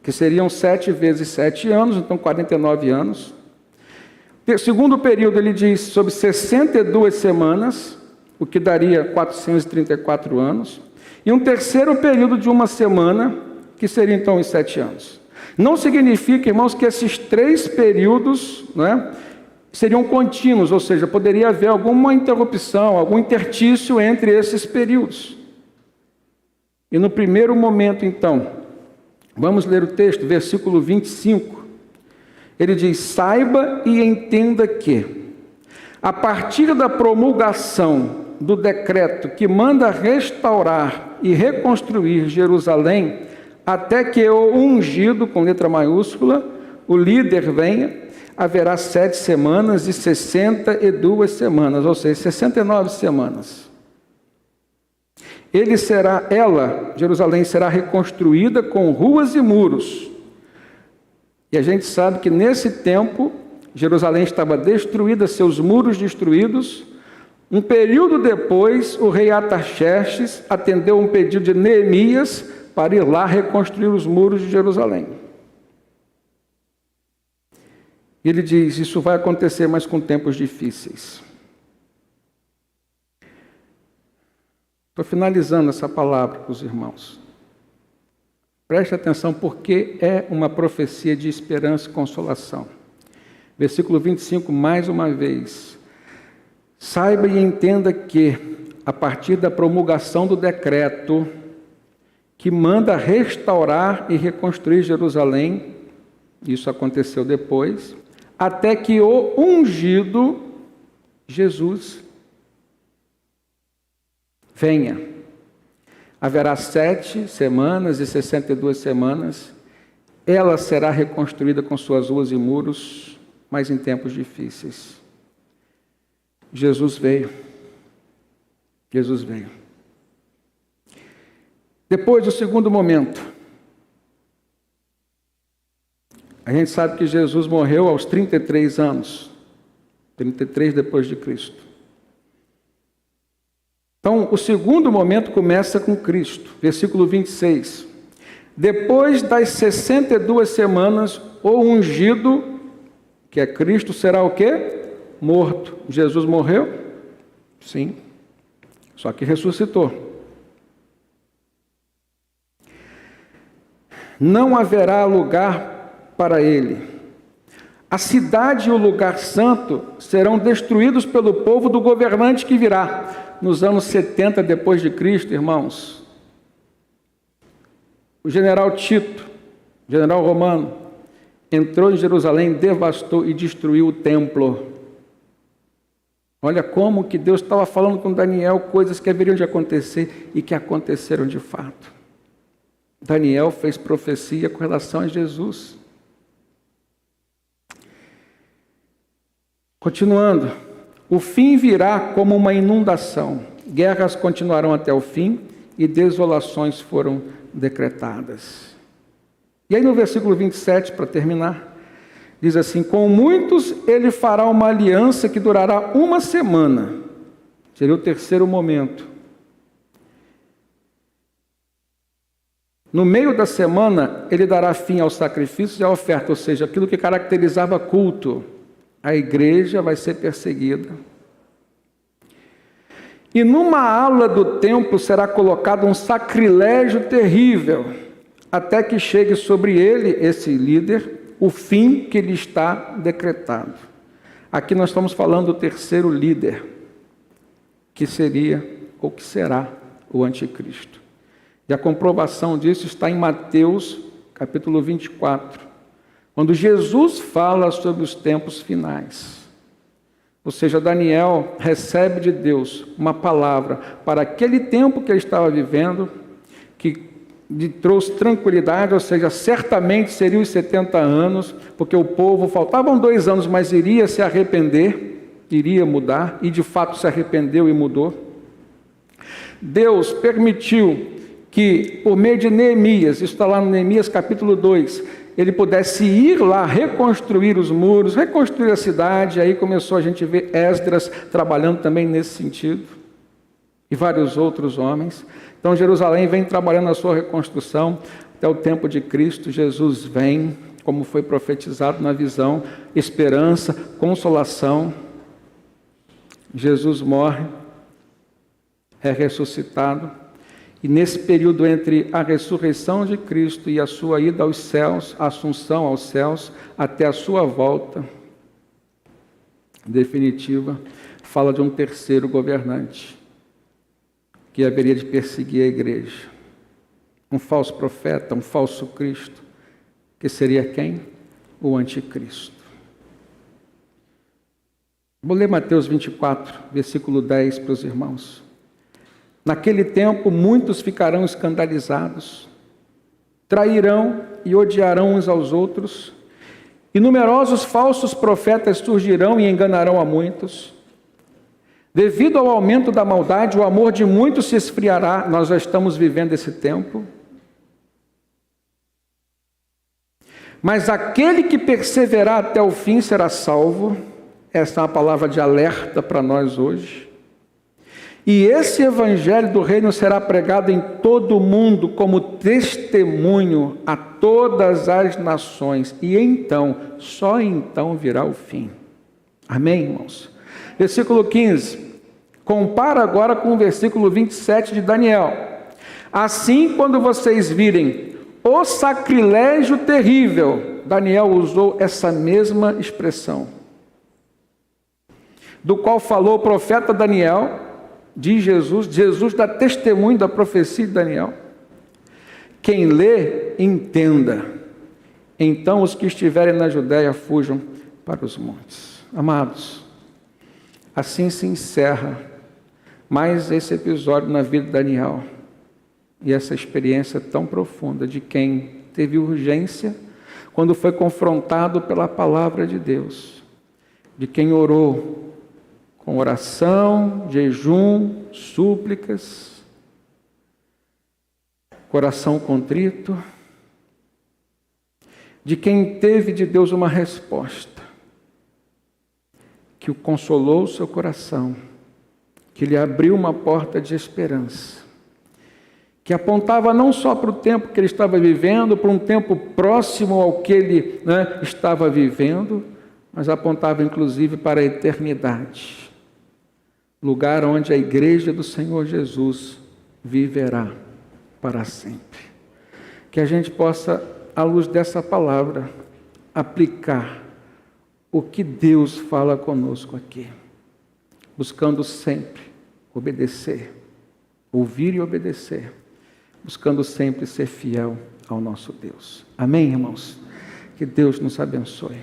que seriam 7 vezes 7 anos, então 49 anos. Segundo período, ele diz sobre 62 semanas, o que daria 434 anos. E um terceiro período de uma semana, que seria então os 7 anos. Não significa, irmãos, que esses 3 períodos seriam contínuos, ou seja, poderia haver alguma interrupção, algum intertício entre esses períodos. E no primeiro momento, então, vamos ler o texto, versículo 25. Ele diz: saiba e entenda que, a partir da promulgação do decreto que manda restaurar e reconstruir Jerusalém, até que o ungido, com letra maiúscula, o líder venha, haverá 7 semanas e 62 semanas, ou seja, 69 semanas. Jerusalém será reconstruída com ruas e muros. E a gente sabe que nesse tempo, Jerusalém estava destruída, seus muros destruídos. Um período depois, o rei Artaxerxes atendeu um pedido de Neemias para ir lá reconstruir os muros de Jerusalém. E ele diz: isso vai acontecer, mas com tempos difíceis. Estou finalizando essa palavra para os irmãos. Preste atenção, porque é uma profecia de esperança e consolação. Versículo 25, mais uma vez. Saiba e entenda que, a partir da promulgação do decreto que manda restaurar e reconstruir Jerusalém, isso aconteceu depois, até que o ungido, Jesus, venha. Haverá 7 semanas e 62 semanas. Ela será reconstruída com suas ruas e muros, mas em tempos difíceis. Jesus veio. Jesus veio. Depois do segundo momento, a gente sabe que Jesus morreu aos 33 anos. 33 depois de Cristo. Então, o segundo momento começa com Cristo. Versículo 26. Depois das 62 semanas, o ungido, que é Cristo, será o quê? Morto. Jesus morreu? Sim. Só que ressuscitou. Não haverá lugar para ele. A cidade e o lugar santo serão destruídos pelo povo do governante que virá. Nos anos 70 depois de Cristo, irmãos, o general Tito, general romano, entrou em Jerusalém, devastou e destruiu o templo. Olha como que Deus estava falando com Daniel coisas que haveriam de acontecer e que aconteceram de fato. Daniel fez profecia com relação a Jesus. Continuando, o fim virá como uma inundação, guerras continuarão até o fim e desolações foram decretadas. E aí no versículo 27, para terminar, diz assim: com muitos ele fará uma aliança que durará uma semana. Seria o terceiro momento. No meio da semana, ele dará fim aos sacrifícios e à oferta, ou seja, aquilo que caracterizava culto. A igreja vai ser perseguida. E numa ala do templo será colocado um sacrilégio terrível, até que chegue sobre ele, esse líder, o fim que lhe está decretado. Aqui nós estamos falando do terceiro líder, que seria ou que será o anticristo. E a comprovação disso está em Mateus, capítulo 24, quando Jesus fala sobre os tempos finais. Ou seja, Daniel recebe de Deus uma palavra para aquele tempo que ele estava vivendo, que lhe trouxe tranquilidade, ou seja, certamente seriam os 70 anos, porque o povo, faltavam 2 anos, mas iria se arrepender, iria mudar, e de fato se arrependeu e mudou. Deus permitiu que, por meio de Neemias, isso está lá no Neemias capítulo 2, ele pudesse ir lá reconstruir os muros, reconstruir a cidade. Aí começou a gente ver Esdras trabalhando também nesse sentido, e vários outros homens. Então Jerusalém vem trabalhando a sua reconstrução até o tempo de Cristo. Jesus vem, como foi profetizado na visão, esperança, consolação. Jesus morre, é ressuscitado. E nesse período entre a ressurreição de Cristo e a sua ida aos céus, a assunção aos céus, até a sua volta definitiva, fala de um terceiro governante que haveria de perseguir a igreja. Um falso profeta, um falso Cristo, que seria quem? O anticristo. Vou ler Mateus 24, versículo 10 para os irmãos. Naquele tempo, muitos ficarão escandalizados, trairão e odiarão uns aos outros, e numerosos falsos profetas surgirão e enganarão a muitos. Devido ao aumento da maldade, o amor de muitos se esfriará. Nós já estamos vivendo esse tempo. Mas aquele que perseverar até o fim será salvo. Essa é uma palavra de alerta para nós hoje. E esse evangelho do reino será pregado em todo o mundo como testemunho a todas as nações. E então, só então virá o fim. Amém, irmãos? Versículo 15. Compara agora com o versículo 27 de Daniel. Assim, quando vocês virem o sacrilégio terrível, Daniel usou essa mesma expressão, do qual falou o profeta Daniel, de Jesus dá testemunho da profecia de Daniel. Quem lê, entenda. Então os que estiverem na Judéia fujam para os montes. Amados, assim se encerra mais esse episódio na vida de Daniel. E essa experiência tão profunda de quem teve urgência quando foi confrontado pela palavra de Deus. De quem orou com oração, jejum, súplicas, coração contrito, de quem teve de Deus uma resposta, que o consolou o seu coração, que lhe abriu uma porta de esperança, que apontava não só para o tempo que ele estava vivendo, para um tempo próximo ao que ele estava vivendo, mas apontava inclusive para a eternidade, lugar onde a igreja do Senhor Jesus viverá para sempre. Que a gente possa, à luz dessa palavra, aplicar o que Deus fala conosco aqui, buscando sempre obedecer, ouvir e obedecer, buscando sempre ser fiel ao nosso Deus. Amém, irmãos? Que Deus nos abençoe.